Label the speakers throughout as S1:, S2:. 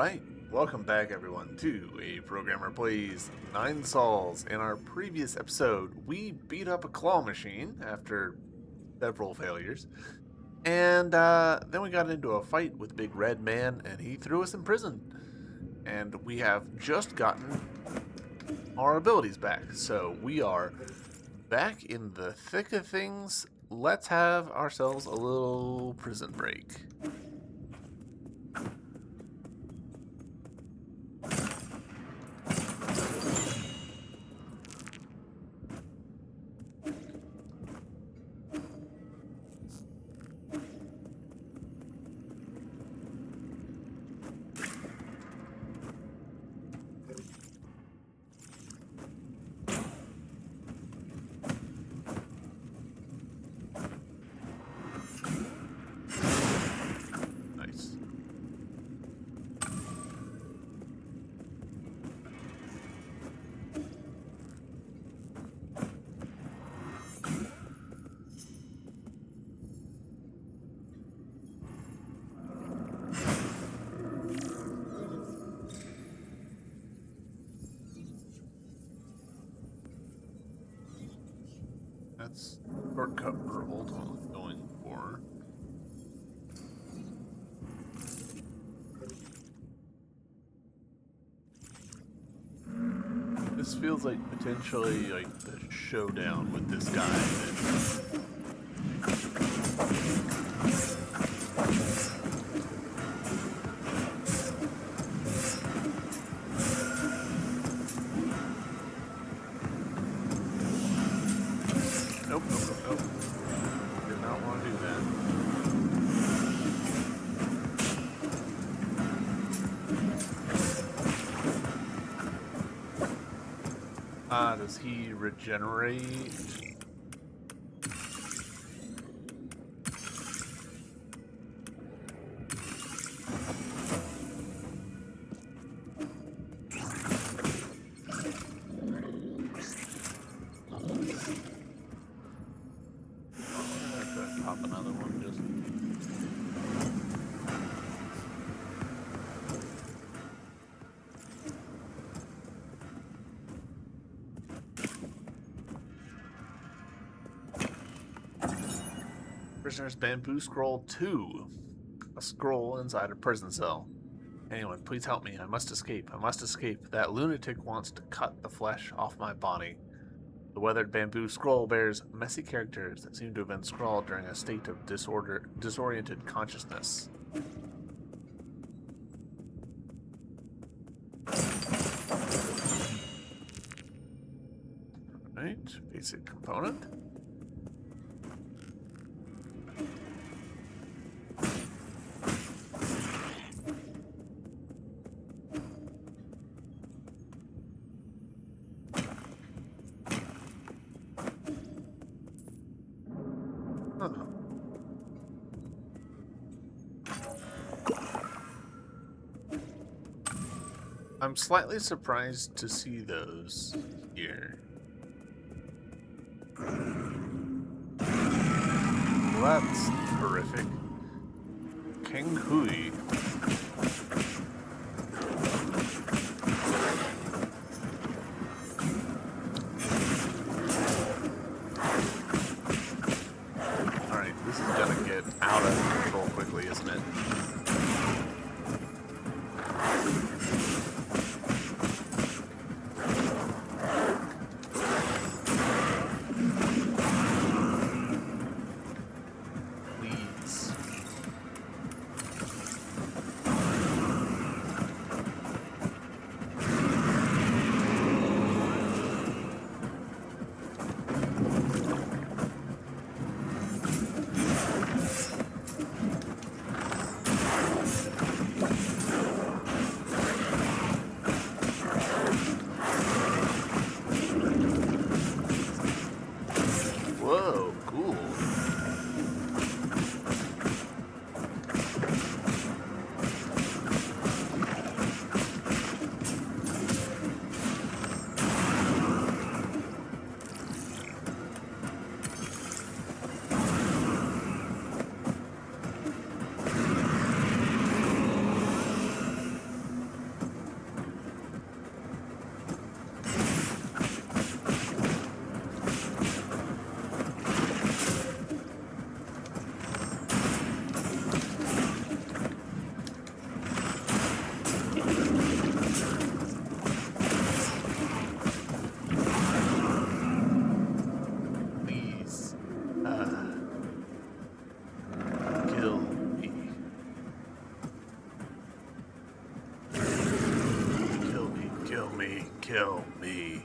S1: right, welcome back everyone to A Programmer Plays Nine Sols. In our previous episode, we beat up a claw machine after several failures, and then we got into a fight with Big Red Man, and he threw us in prison. And we have just gotten our abilities back, so we are back in the thick of things. Let's have ourselves a little prison break. Nice. That's shortcut we're ultimately going for. This feels like potentially like the showdown with this guy. Nope. Did not want to do that. Does he regenerate? Pop another one just. Prisoner's Bamboo Scroll 2. A scroll inside a prison cell. Anyone, please help me. I must escape. I must escape. That lunatic wants to cut the flesh off my body. The weathered bamboo scroll bears messy characters that seem to have been scrawled during a state of disoriented consciousness. Alright, basic component. I'm slightly surprised to see those here. Well, that's horrific. King Hui. Alright, this is gonna get out of control quickly, isn't it? kill me.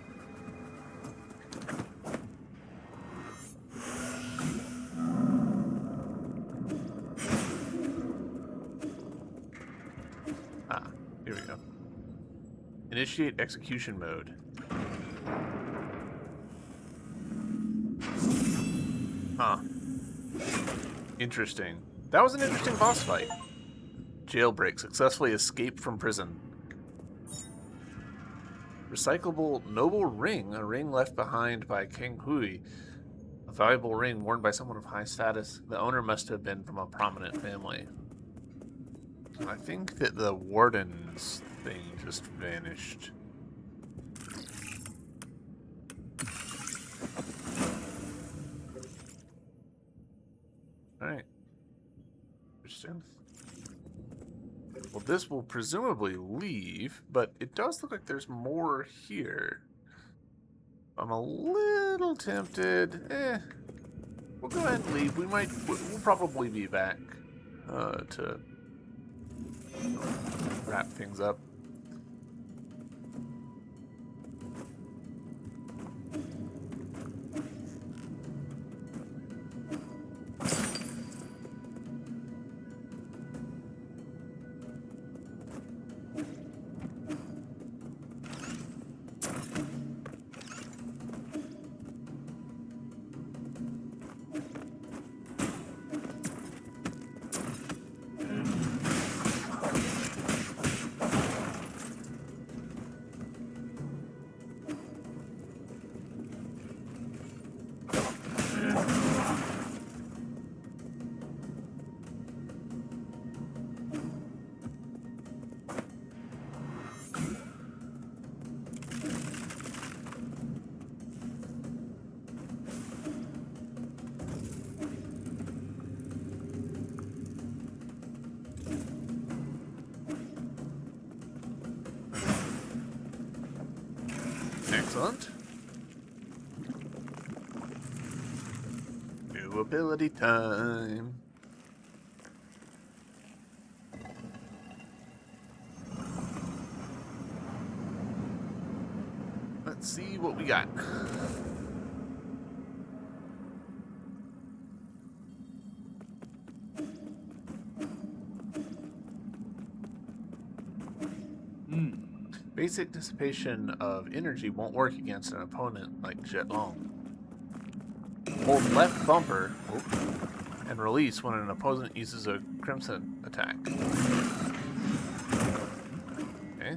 S1: Here we go. Initiate execution mode. Huh. Interesting. That was an interesting boss fight. Jailbreak. Successfully escaped from prison. Recyclable noble ring. A ring left behind by King Hui. A valuable ring worn by someone of high status. The owner must have been from a prominent family. I think that the warden's thing just vanished. Alright. Interesting. Well, this will presumably leave, but it does look like there's more here. I'm a little tempted. We'll go ahead and leave. We'll probably be back to wrap things up. Excellent. New ability time. Let's see what we got. Basic dissipation of energy won't work against an opponent like Jetlong. Hold left bumper and release when an opponent uses a Crimson attack. Okay.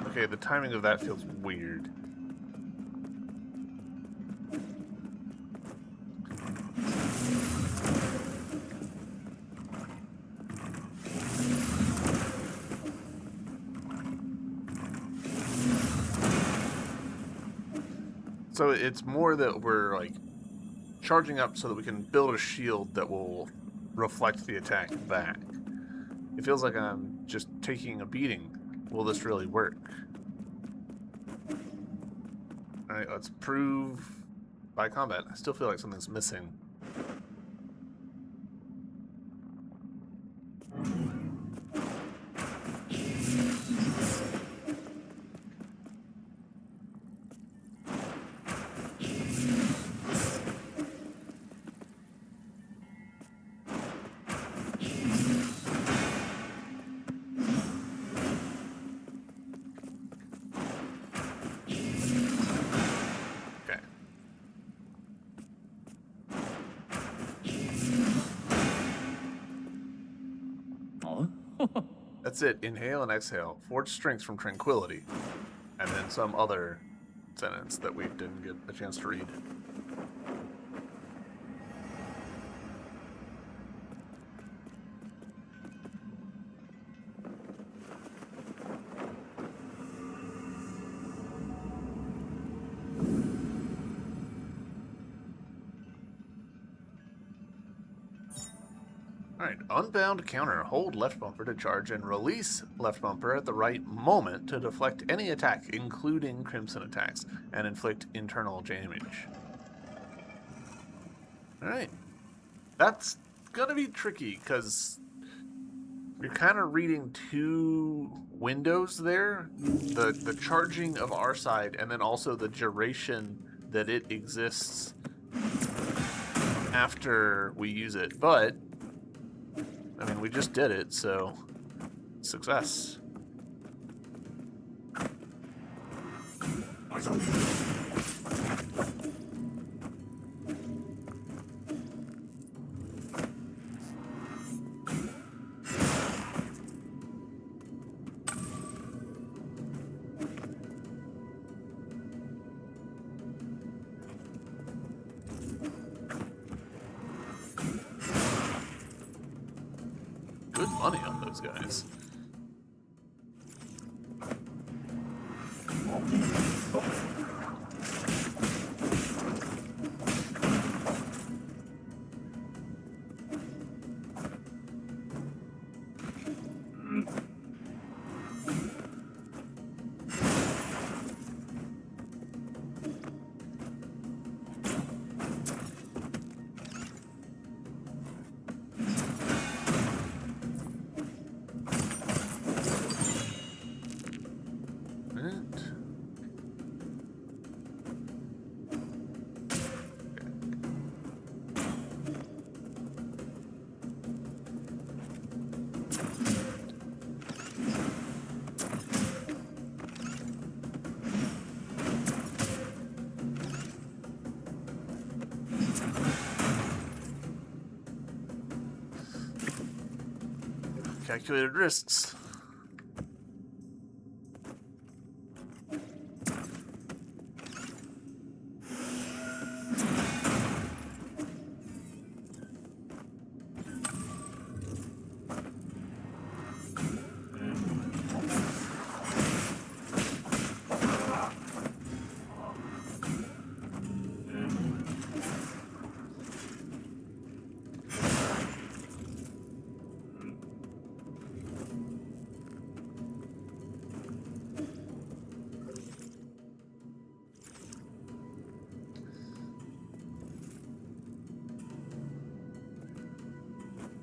S1: Okay, the timing of that feels weird. So it's more that we're like charging up so that we can build a shield that will reflect the attack back. It feels like I'm just taking a beating. Will this really work? Alright, let's prove by combat. I still feel like something's missing. That's it. Inhale and exhale. Forge strength from tranquility. And then some other sentence that we didn't get a chance to read. Alright, unbound counter. Hold left bumper to charge and release left bumper at the right moment to deflect any attack, including Crimson attacks, and inflict internal damage. Alright. That's gonna be tricky, because you're kind of reading two windows there. The charging of our side, and then also the duration that it exists after we use it. But I mean, we just did it, so success. Good money on those guys. Calculated risks.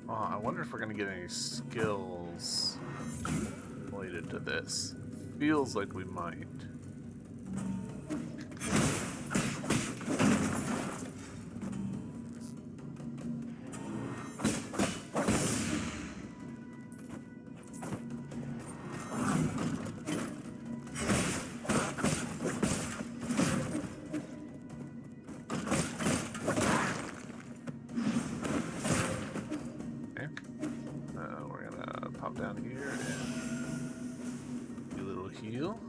S1: Oh, I wonder if we're going to get any skills related to this. Feels like we might. Down here and do a little heal.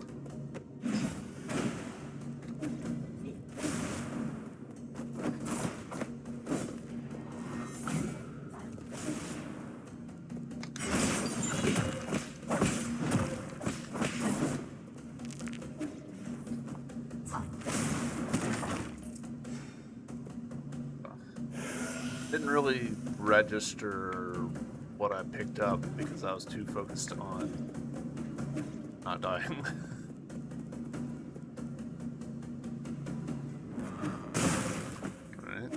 S1: Didn't really register what I picked up because I was too focused on not dying. Alright.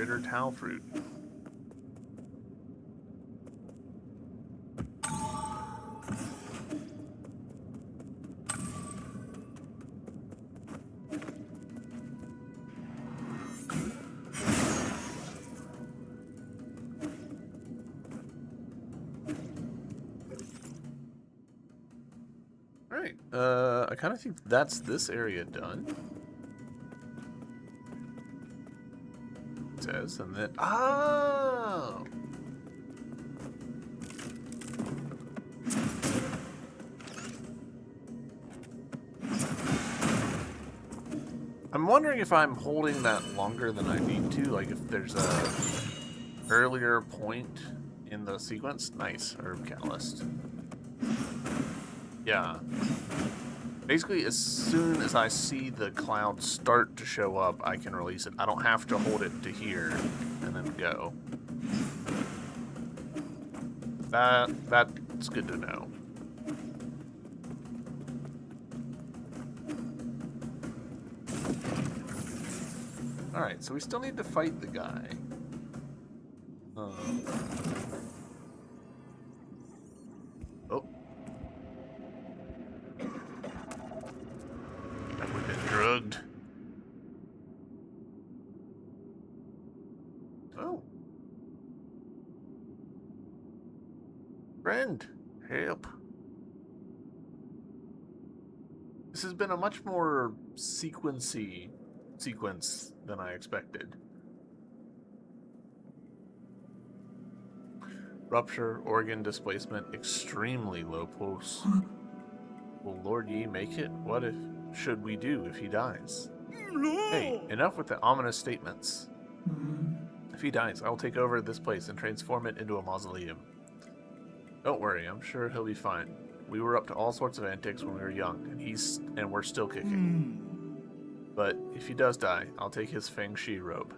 S1: Bitter Tau fruit. Alright, I kind of think that's this area done. It says, and then... Oh! I'm wondering if I'm holding that longer than I need to, like if there's a earlier point in the sequence. Nice, herb catalyst. Yeah. Basically, as soon as I see the cloud start to show up, I can release it. I don't have to hold it to here and then go. That's good to know. Alright, so we still need to fight the guy. Oh. We've been drugged. Oh. Friend, help. This has been a much more sequence than I expected. Rupture, organ displacement, extremely low pulse. Will Lord Yi make it? What should we do if he dies?
S2: No!
S1: Hey, enough with the ominous statements. If he dies, I'll take over this place and transform it into a mausoleum. Don't worry, I'm sure he'll be fine. We were up to all sorts of antics when we were young, and we're still kicking. But if he does die, I'll take his Feng Shi robe.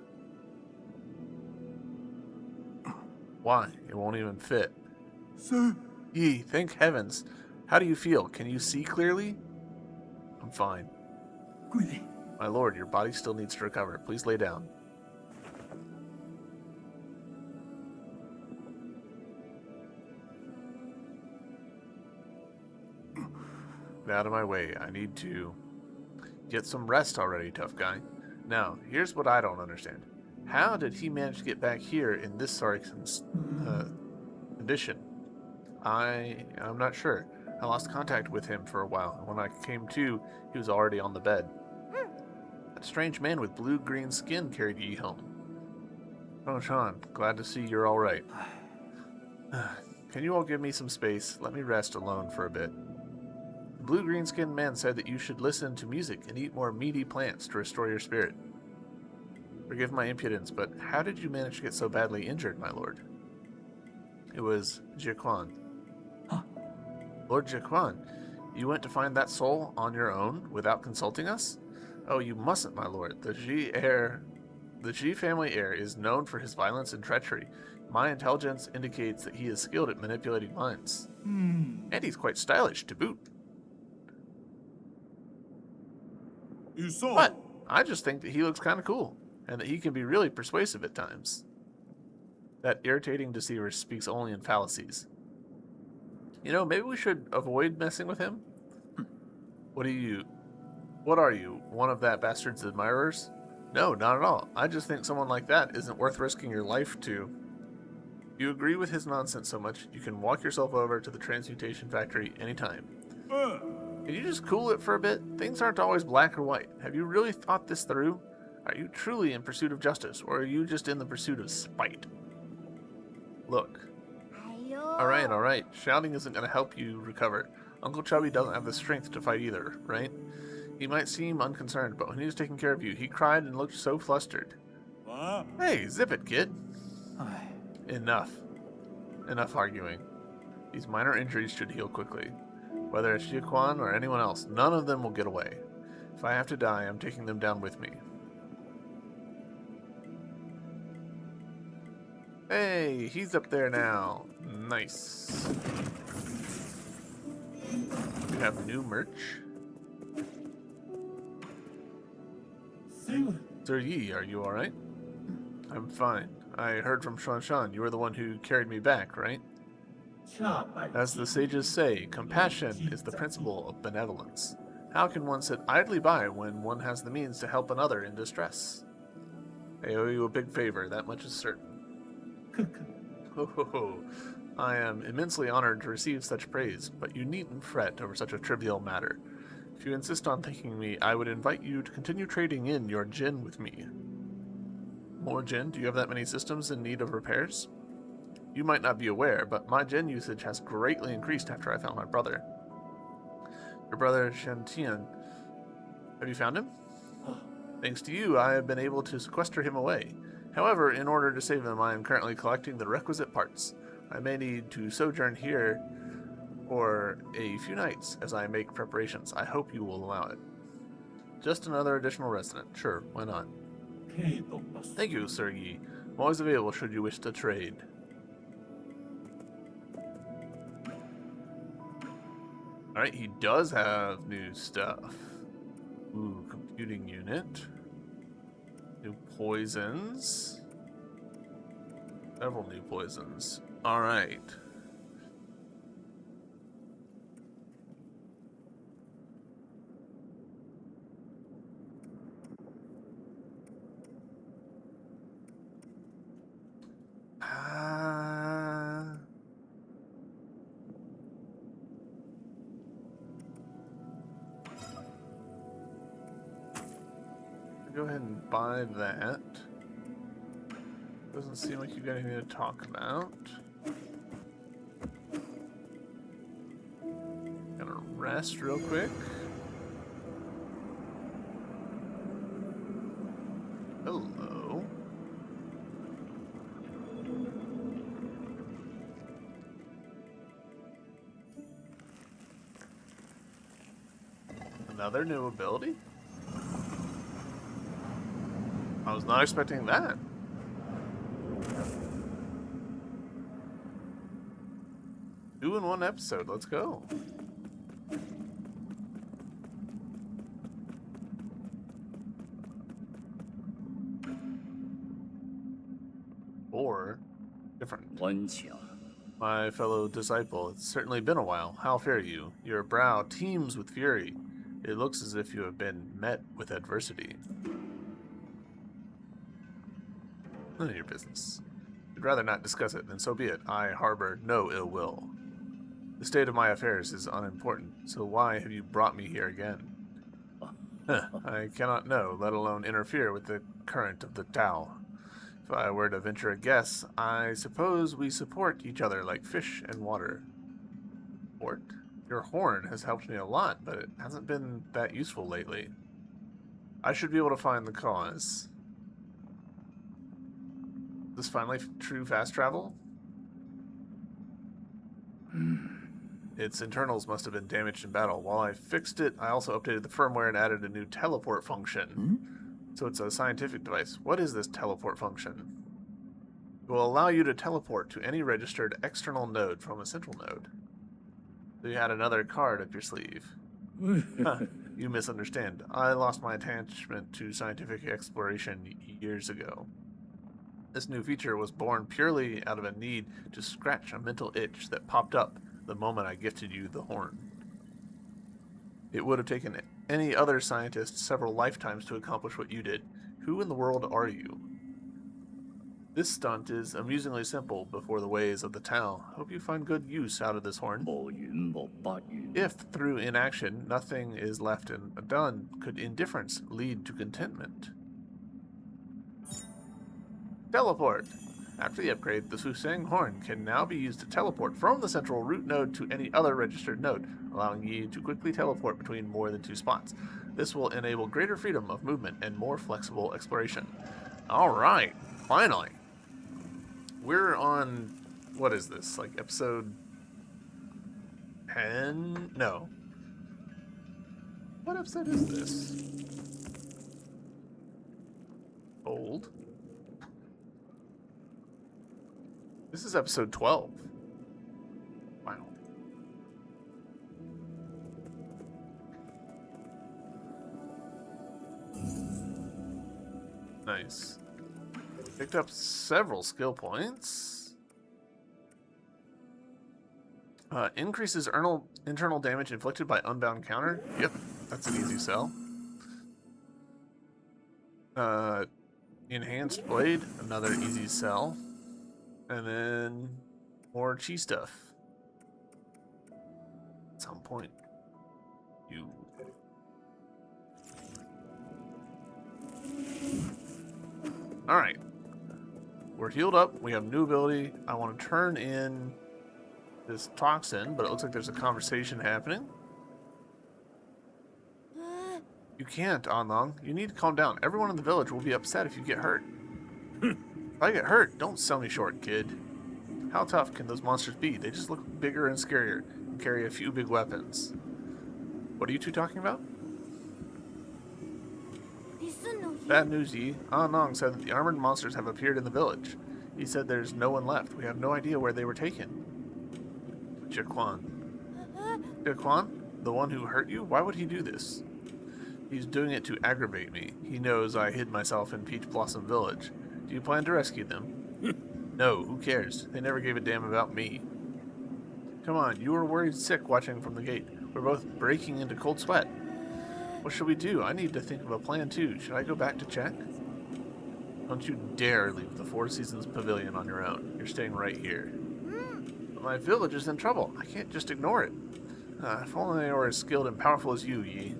S1: Why? It won't even fit.
S2: Sir,
S1: Yi, thank heavens. How do you feel? Can you see clearly? I'm fine.
S2: Gwynny.
S1: My lord, your body still needs to recover. Please lay down. Get out of my way. I need to get some rest already, tough guy. Now, here's what I don't understand. How did he manage to get back here in this sorry condition? I'm not sure. I lost contact with him for a while, and when I came to, he was already on the bed. That strange man with blue-green skin carried Yi home. Oh, Sean, glad to see you're all right. Can you all give me some space? Let me rest alone for a bit. The blue-green skinned man said that you should listen to music and eat more meaty plants to restore your spirit. Forgive my impudence, but how did you manage to get so badly injured, my lord? It was Jiaquan.
S2: Huh?
S1: Lord Jiaquan, you went to find that soul on your own without consulting us? Oh, you mustn't, my lord. The Ji family heir is known for his violence and treachery. My intelligence indicates that he is skilled at manipulating minds. And he's quite stylish to boot.
S2: You saw.
S1: But I just think that he looks kind of cool, and that he can be really persuasive at times. That irritating deceiver speaks only in fallacies. You know, maybe we should avoid messing with him? What are you, one of that bastard's admirers? No, not at all. I just think someone like that isn't worth risking your life to. You agree with his nonsense so much, you can walk yourself over to the transmutation factory anytime. Can you just cool it for a bit? Things aren't always black or white. Have you really thought this through? Are you truly in pursuit of justice, or are you just in the pursuit of spite? Look. Alright. Shouting isn't going to help you recover. Uncle Chubby doesn't have the strength to fight either, right? He might seem unconcerned, but when he was taking care of you, he cried and looked so flustered. Hey, zip it, kid. Enough arguing. These minor injuries should heal quickly. Whether it's Jiaquan or anyone else, none of them will get away. If I have to die, I'm taking them down with me. Hey, he's up there now. Nice. We have new merch. Sir Yi, are you alright? I'm fine. I heard from Shan Shan you were the one who carried me back, right? As the sages say, compassion is the principle of benevolence. How can one sit idly by when one has the means to help another in distress? I owe you a big favor, that much is certain. Ho ho ho. I am immensely honored to receive such praise, but you needn't fret over such a trivial matter. If you insist on thanking me, I would invite you to continue trading in your Jin with me. More Jin? Do you have that many systems in need of repairs? You might not be aware, but my Jin usage has greatly increased after I found my brother. Your brother Shantian. Have you found him? Thanks to you, I have been able to sequester him away. However, in order to save him, I am currently collecting the requisite parts. I may need to sojourn here for a few nights as I make preparations. I hope you will allow it. Just another additional resident. Sure, why not? Thank you, Sir Yi. I'm always available should you wish to trade. Alright, he does have new stuff. Ooh, computing unit. New poisons. Several new poisons. Alright. Go ahead and buy that. Doesn't seem like you've got anything to talk about. Gonna rest real quick. Hello. Another new ability? I was not expecting that. Two in one episode, let's go. Or different. My fellow disciple, it's certainly been a while. How fare you? Your brow teems with fury. It looks as if you have been met with adversity. None of your business. I'd rather not discuss it, then so be it. I harbor no ill will. The state of my affairs is unimportant, so why have you brought me here again? I cannot know, let alone interfere with the current of the Tao. If I were to venture a guess, I suppose we support each other like fish and water. Support? Your horn has helped me a lot, but it hasn't been that useful lately. I should be able to find the cause. Is this finally true fast travel? Its internals must have been damaged in battle. While I fixed it, I also updated the firmware and added a new teleport function. So it's a scientific device. What is this teleport function? It will allow you to teleport to any registered external node from a central node. So you had another card up your sleeve. You misunderstand. I lost my attachment to scientific exploration years ago. This new feature was born purely out of a need to scratch a mental itch that popped up the moment I gifted you the horn. It would have taken any other scientist several lifetimes to accomplish what you did. Who in the world are you? This stunt is amusingly simple before the ways of the Tao. Hope you find good use out of this horn. If, through inaction, nothing is left undone, could indifference lead to contentment? Teleport! After the upgrade, the Suseng horn can now be used to teleport from the central root node to any other registered node, allowing you to quickly teleport between more than 2 spots. This will enable greater freedom of movement and more flexible exploration. Alright, finally. We're on, what is this, like episode 10? No. What episode is this? Old. This is episode 12. Wow. Nice. Picked up several skill points. Increases internal damage inflicted by unbound counter. Yep, that's an easy sell. Enhanced blade, another easy sell. And then more chi stuff. At some point, you. All right. We're healed up. We have new ability. I want to turn in this toxin, but it looks like there's a conversation happening. You can't, Anlong. You need to calm down. Everyone in the village will be upset if you get hurt. If I get hurt, don't sell me short, kid. How tough can those monsters be? They just look bigger and scarier and carry a few big weapons. What are you two talking about? Bad news, Yi. Anlong said that the armored monsters have appeared in the village. He said there's no one left. We have no idea where they were taken. Jaquan. Jaquan? The one who hurt you? Why would he do this? He's doing it to aggravate me. He knows I hid myself in Peach Blossom Village. Do you plan to rescue them? No, who cares? They never gave a damn about me. Come on, you were worried sick watching from the gate. We're both breaking into cold sweat. What should we do? I need to think of a plan too. Should I go back to check? Don't you dare leave the Four Seasons Pavilion on your own. You're staying right here. But my village is in trouble. I can't just ignore it. If only they were as skilled and powerful as you, Yi.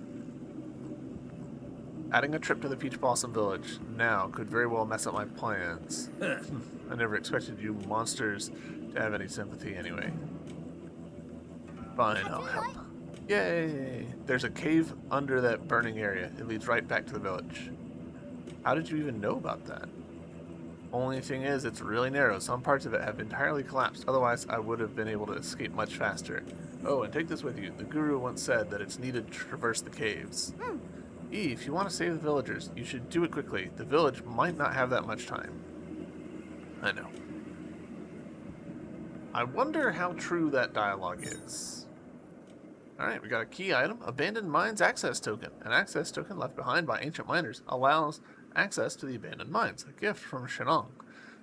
S1: Adding a trip to the Peach Blossom Village now could very well mess up my plans. I never expected you monsters to have any sympathy anyway. Fine, I'll help. Yay! There's a cave under that burning area. It leads right back to the village. How did you even know about that? Only thing is, it's really narrow. Some parts of it have entirely collapsed. Otherwise, I would have been able to escape much faster. Oh, and take this with you. The guru once said that it's needed to traverse the caves. E, if you want to save the villagers, you should do it quickly. The village might not have that much time. I know. I wonder how true that dialogue is. Alright, we got a key item. Abandoned Mines Access Token. An access token left behind by ancient miners allows access to the abandoned mines. A gift from Shenong.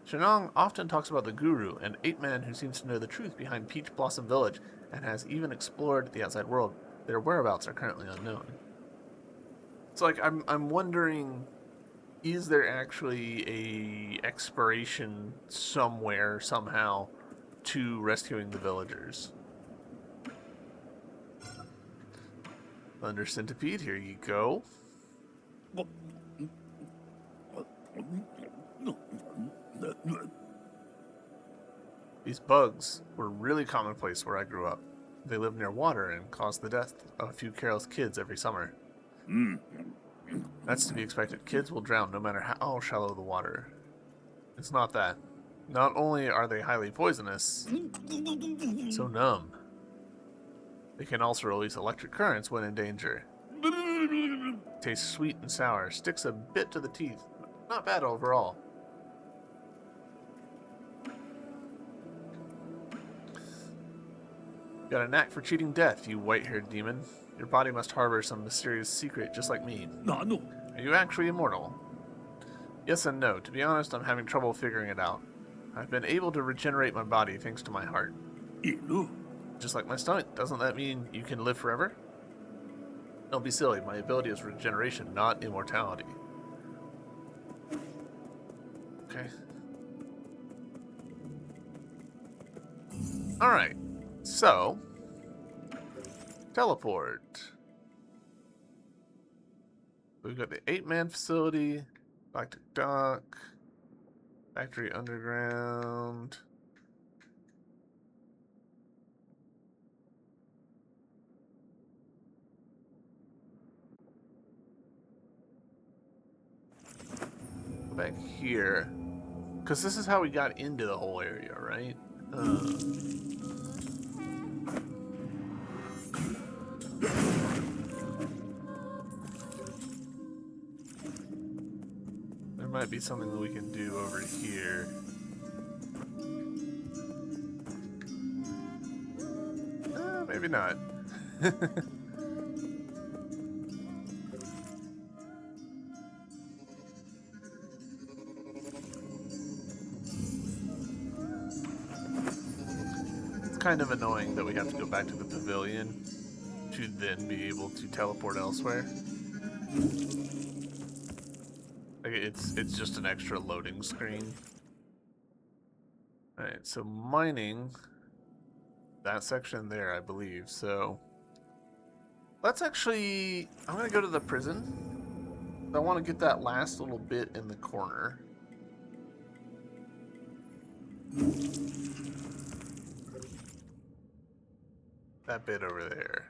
S1: Shenong often talks about the guru, an ape-man who seems to know the truth behind Peach Blossom Village and has even explored the outside world. Their whereabouts are currently unknown. It's like, I'm wondering, is there actually a expiration somewhere, somehow, to rescuing the villagers? Thunder Centipede, here you go. These bugs were really commonplace where I grew up. They live near water and cause the death of a few careless kids every summer. That's to be expected. Kids will drown no matter how shallow the water. It's not that. Not only are they highly poisonous, so numb. They can also release electric currents when in danger. Tastes sweet and sour, sticks a bit to the teeth. Not bad overall. Got a knack for cheating death, you white-haired demon. Your body must harbor some mysterious secret just like me. Are you actually immortal? Yes and no. To be honest, I'm having trouble figuring it out. I've been able to regenerate my body thanks to my heart. Just like my stomach. Doesn't that mean you can live forever? Don't be silly. My ability is regeneration, not immortality. Okay. Alright. So, teleport. We've got the 8-man facility, Galactic Dock, Factory Underground. Go back here, because this is how we got into the whole area, right? There might be something that we can do over here. Maybe not. kind of annoying that we have to go back to the pavilion to then be able to teleport elsewhere. Like it's just an extra loading screen. Alright, so mining that section there, I believe. So let's actually, I'm gonna go to the prison. I want to get that last little bit in the corner. That bit over there.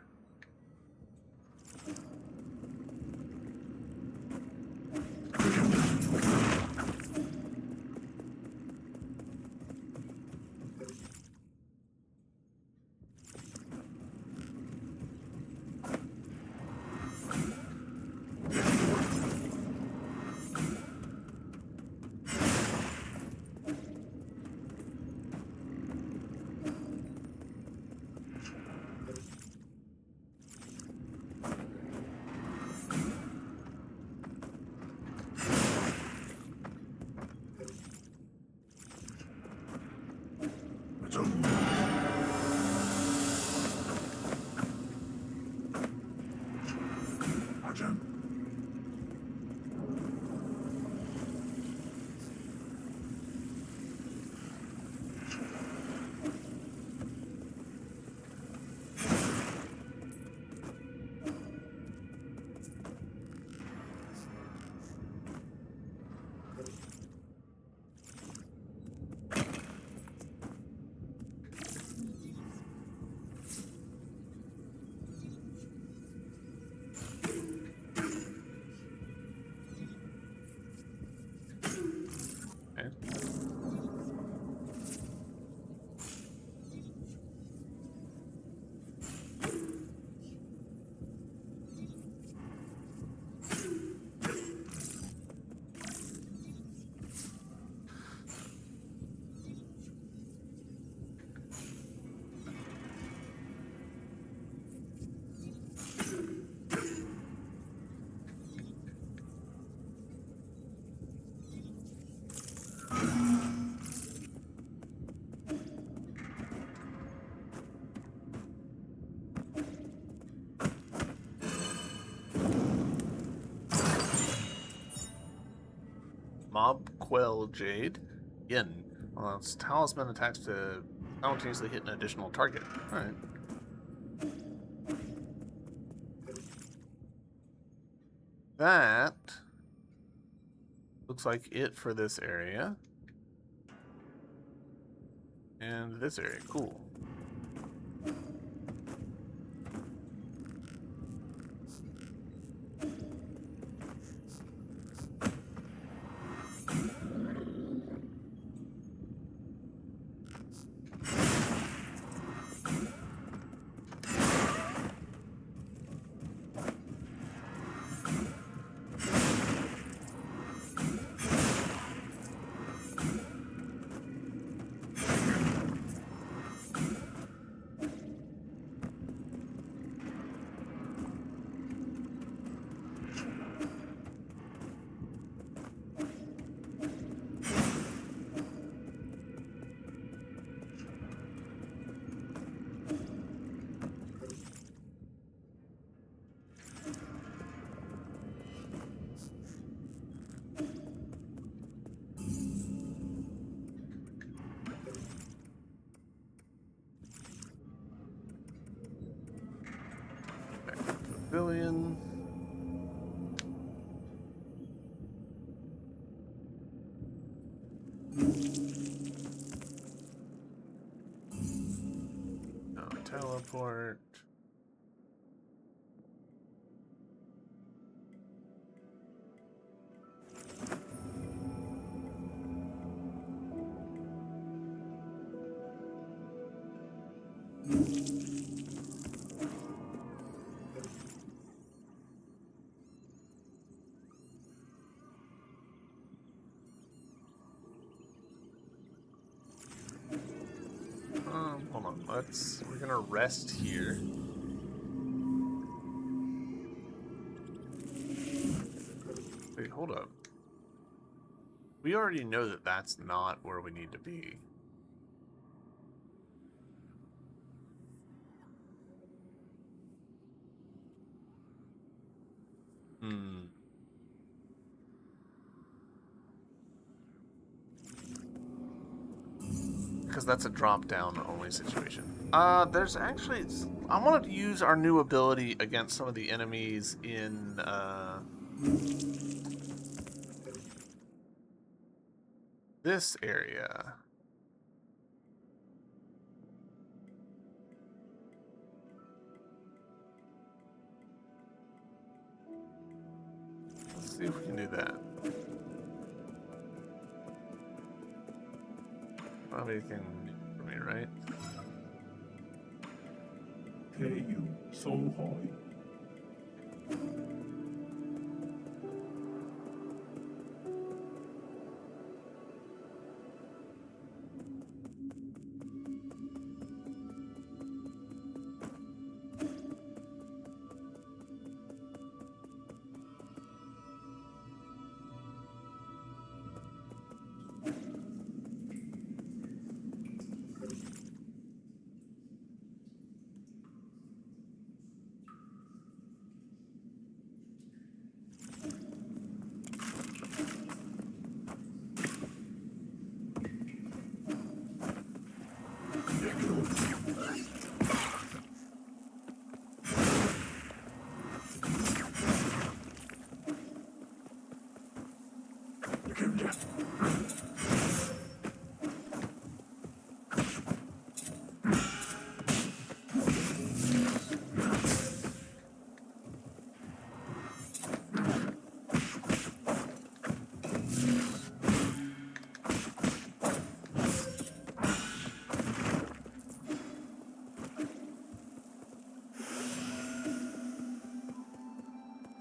S1: Mob Quell Jade. Yin. Well, its talisman attacks to simultaneously hit an additional target. Alright. That looks like it for this area. And this area. Cool. Pavilion. Oh, teleport. Hold on. We're gonna rest here. Wait, hold up. We already know that that's not where we need to be. Hmm. Because that's a drop-down only situation. There's actually... I wanted to use our new ability against some of the enemies in, this area. Let's see if we can do that. Probably can for me, right?
S2: Taeyu Sohoi.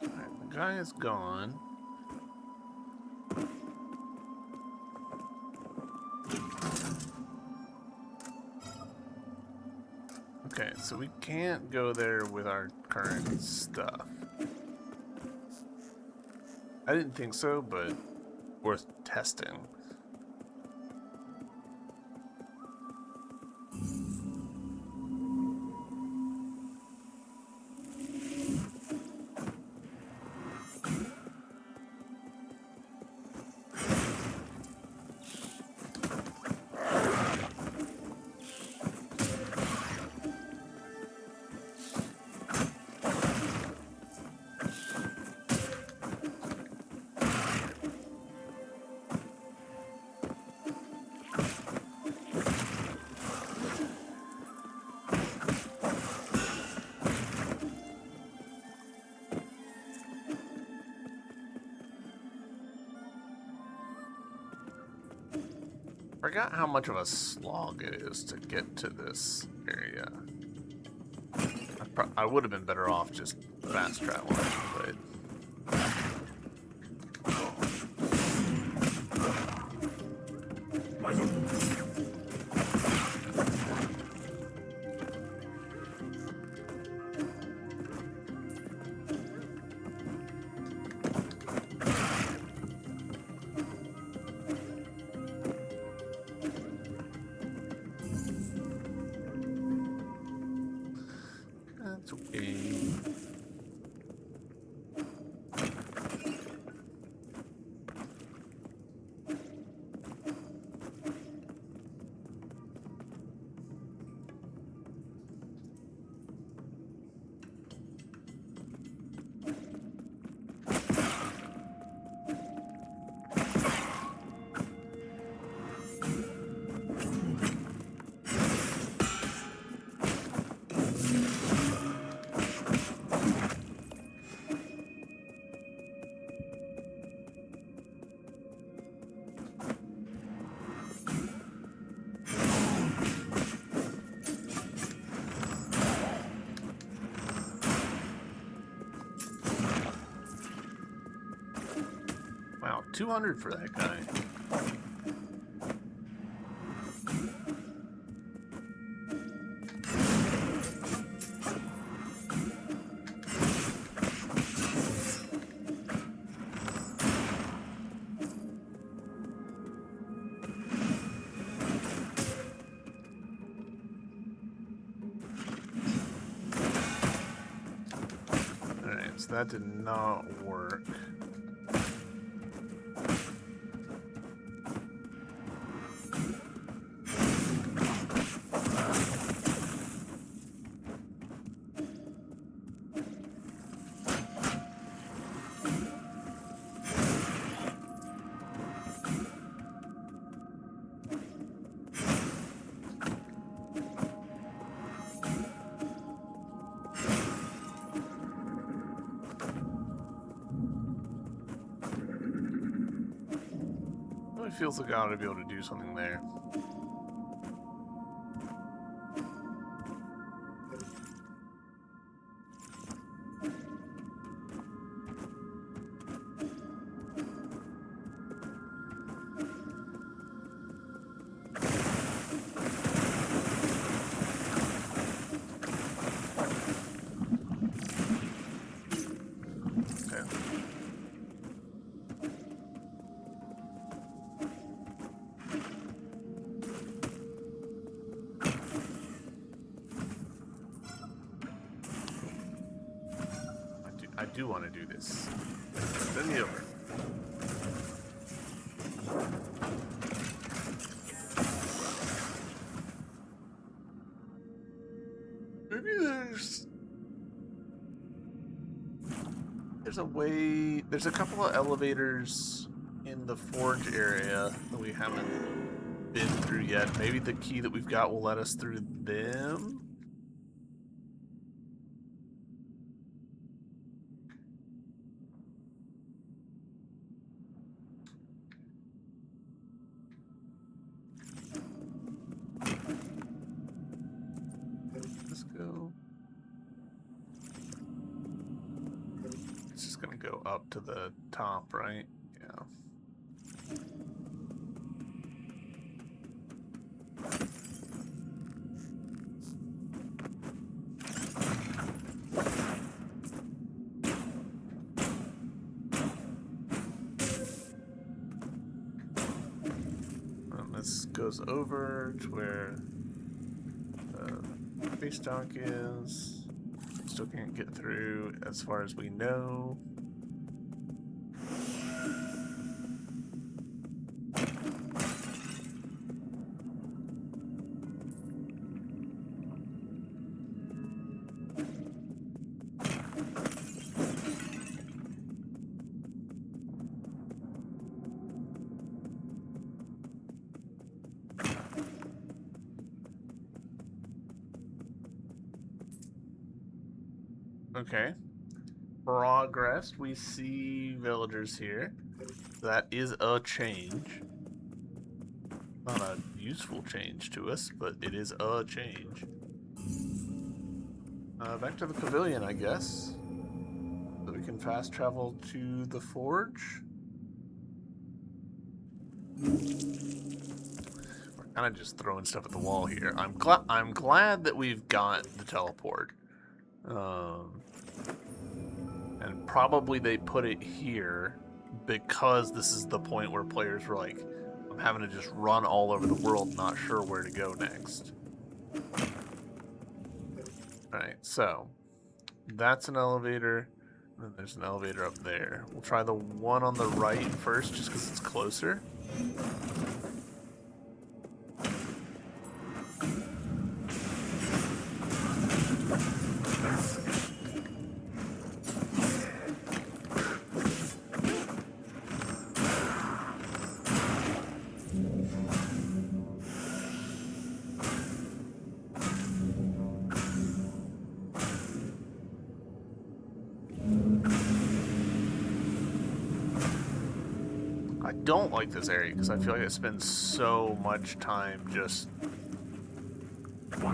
S1: Alright, the guy is gone. Okay, so we can't go there with our current stuff. I didn't think so, but worth testing. Forgot how much of a slog it is to get to this area. I would have been better off just fast traveling, but... That's okay. Wow, 200 for that guy. Alright, so that did not work. It feels like I ought to be able to do something there. I do want to do this. Send me over. Maybe there's a way. There's a couple of elevators in the forge area that we haven't been through yet. Maybe the key that we've got will let us through them. Up to the top, right? Yeah. And this goes over to where the base dock is. Still can't get through as far as we know. Okay. Progress. We see villagers here. That is a change. Not a useful change to us, but it is a change. Back to the pavilion, I guess. So we can fast travel to the forge. We're kind of just throwing stuff at the wall here. I'm glad that we've got the teleport. And probably they put it here because this is the point where players were like, I'm having to just run all over the world, not sure where to go next. Alright, so that's an elevator. And then there's an elevator up there. We'll try the one on the right first just because it's closer. I don't like this area because I feel like I spend so much time just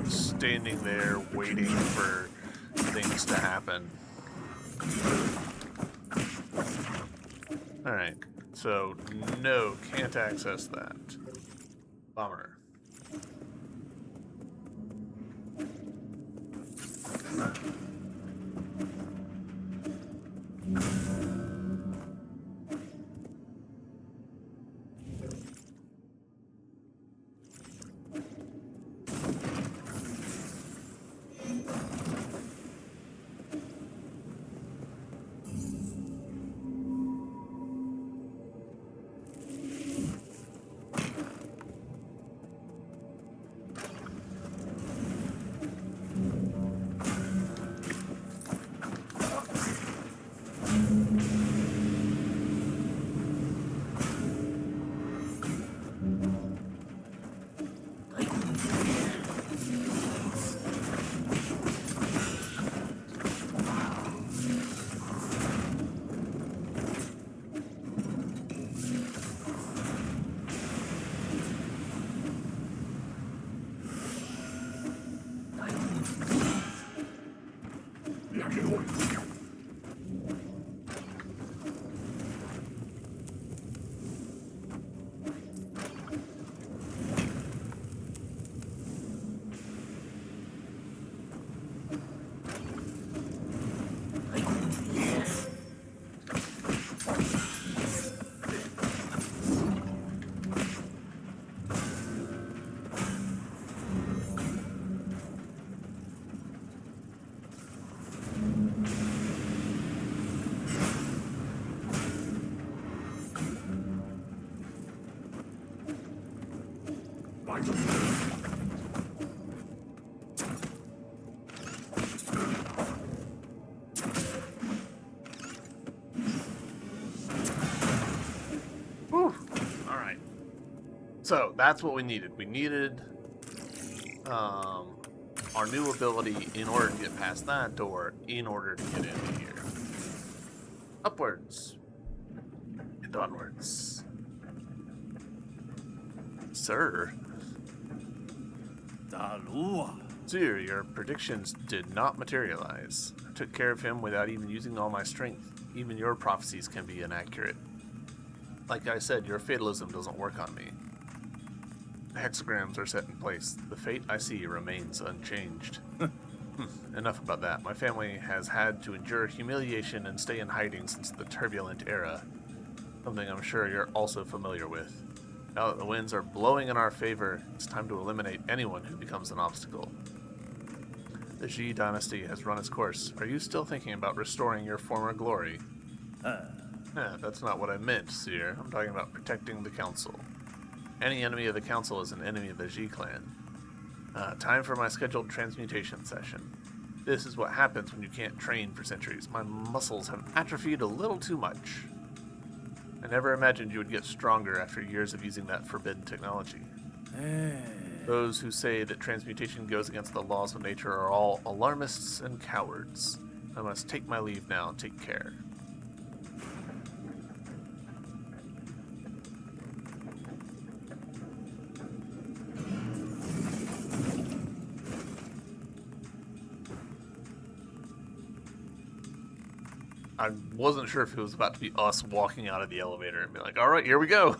S1: standing there waiting for things to happen. Alright, so no, can't access that. Bummer. Whew. All right. So that's what we needed. We needed our new ability in order to get past that door, in order to get into here. Upwards and onwards. Sir. Sir, your predictions did not materialize. I took care of him without even using all my strength. Even your prophecies can be inaccurate. Like I said, your fatalism doesn't work on me. The hexagrams are set in place. The fate I see remains unchanged. Enough about that. My family has had to endure humiliation and stay in hiding since the turbulent era. Something I'm sure you're also familiar with. Now that the winds are blowing in our favor, it's time to eliminate anyone who becomes an obstacle. The Xi dynasty has run its course. Are you still thinking about restoring your former glory? That's not what I meant, Seer. I'm talking about protecting the council. Any enemy of the council is an enemy of the Xi clan. Time for my scheduled transmutation session. This is what happens when you can't train for centuries. My muscles have atrophied a little too much. I never imagined you would get stronger after years of using that forbidden technology. Those who say that transmutation goes against the laws of nature are all alarmists and cowards. I must take my leave now. Take care. I wasn't sure if it was about to be us walking out of the elevator and be like, all right, here we go.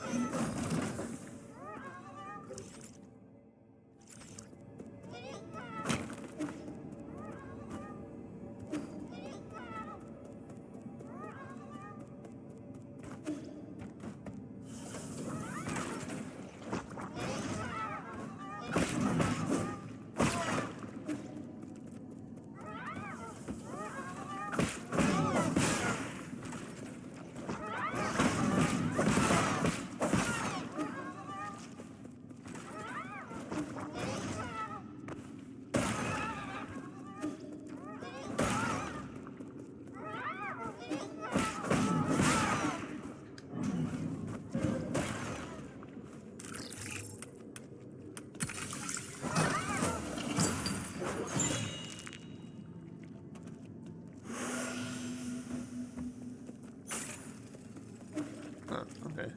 S1: Okay.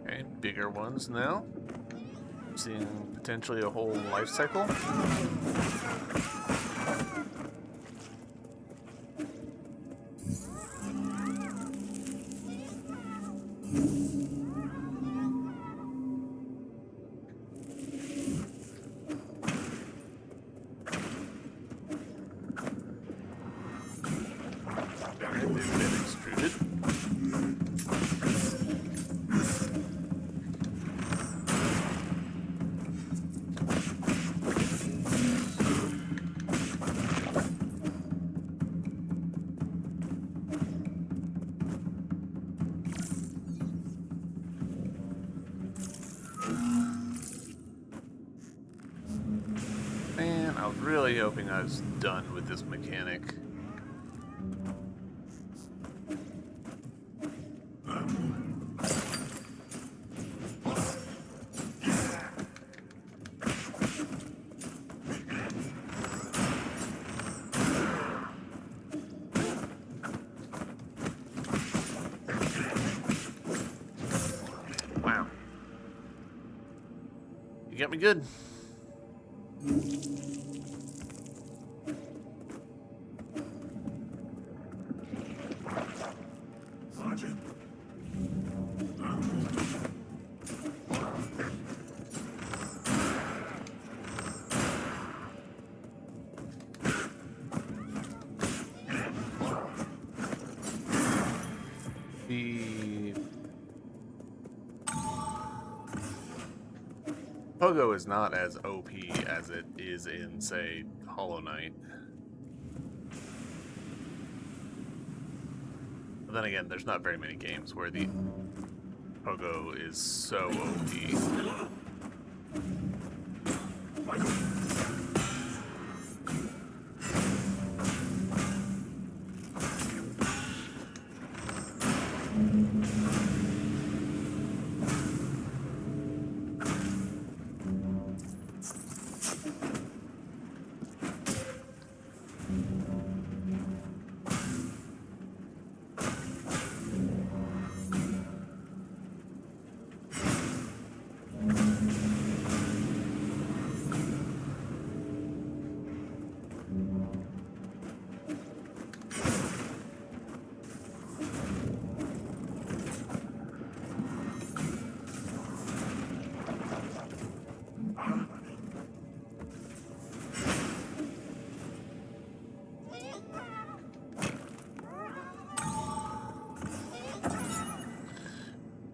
S1: Okay, bigger ones now. Seeing potentially a whole life cycle. Man, I was really hoping I was done with this mechanic. Wow. You got me good. Pogo is not as OP as it is in, say, Hollow Knight. But then again, there's not very many games where the Pogo is so OP.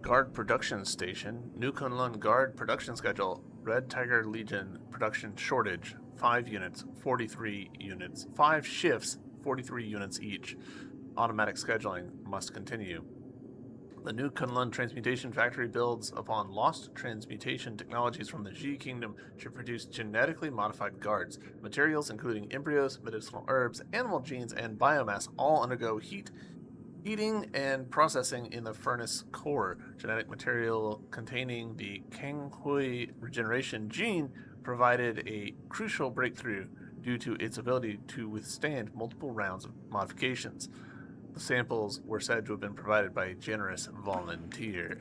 S1: Guard production station, New Kunlun Guard production schedule, Red Tiger Legion production shortage, 5 units, 43 units, 5 shifts, 43 units each. Automatic scheduling must continue. The New Kunlun Transmutation Factory builds upon lost transmutation technologies from the Ji Kingdom to produce genetically modified guards. Materials including embryos, medicinal herbs, animal genes, and biomass all undergo heating and processing in the furnace core. Genetic material containing the Kanghui regeneration gene provided a crucial breakthrough due to its ability to withstand multiple rounds of modifications. The samples were said to have been provided by a generous volunteer.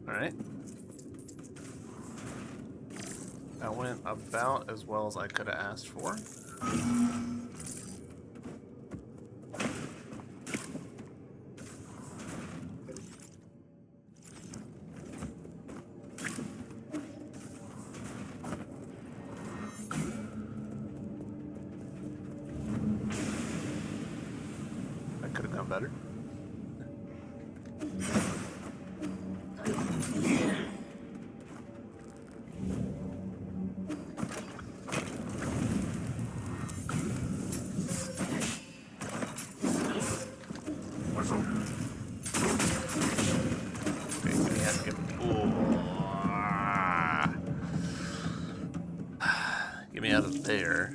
S1: Alright. That went about as well as I could have asked for. That could have gone better. Get me out of there.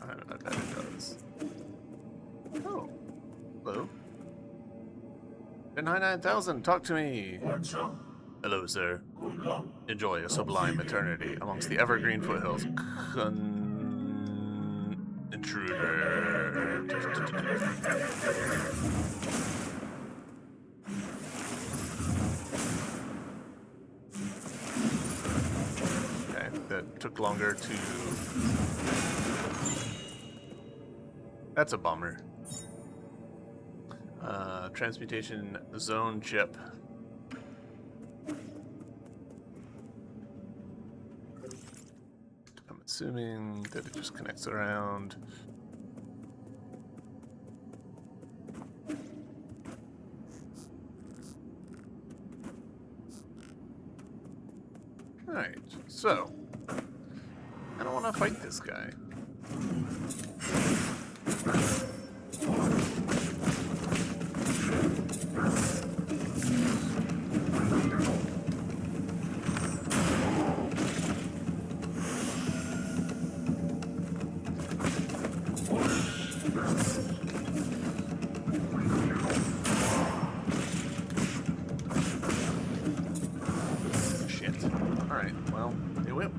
S1: I bet it does. Oh. Hello? 99,000, talk to me!
S2: What's up?
S1: Hello, sir.
S2: Good luck.
S1: Enjoy a sublime eternity amongst the evergreen foothills. Intruder. Okay, that took longer to... That's a bummer. Transmutation zone chip. I'm assuming that it just connects around. Alright, so I don't want to fight this guy.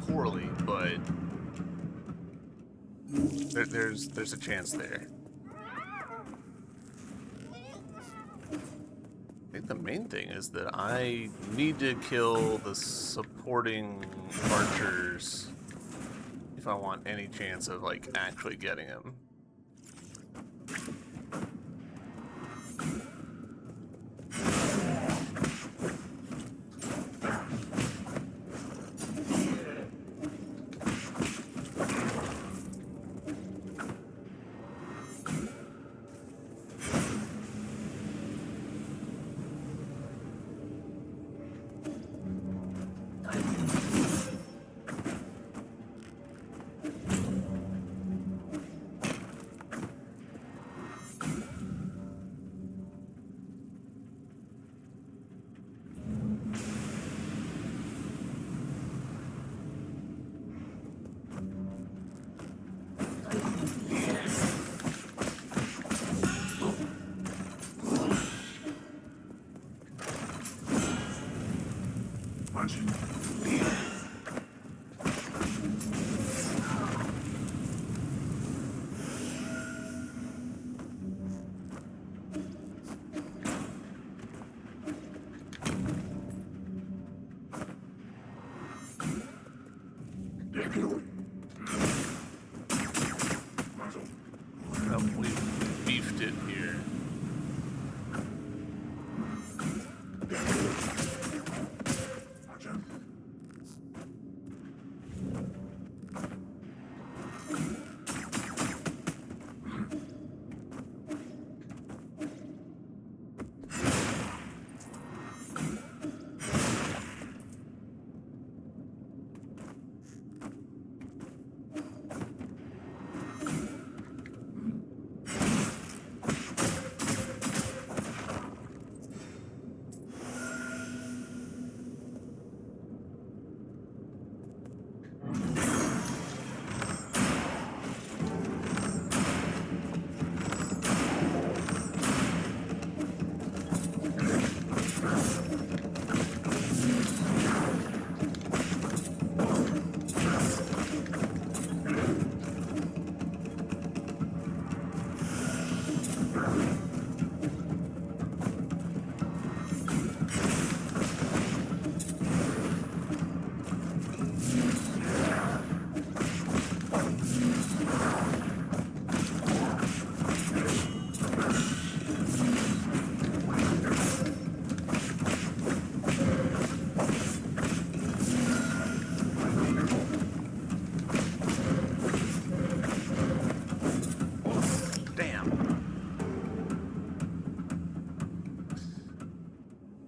S1: Poorly, but there's a chance there. I think the main thing is that I need to kill the supporting archers if I want any chance of like actually getting him. We beefed it here.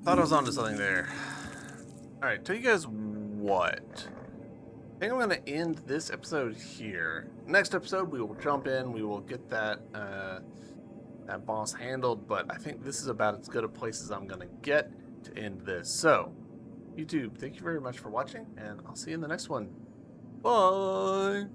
S1: Thought I was onto something there. Alright, tell you guys what. I think I'm going to end this episode here. Next episode, we will jump in. We will get that that boss handled. But I think this is about as good a place as I'm going to get to end this. So, YouTube, thank you very much for watching. And I'll see you in the next one. Bye!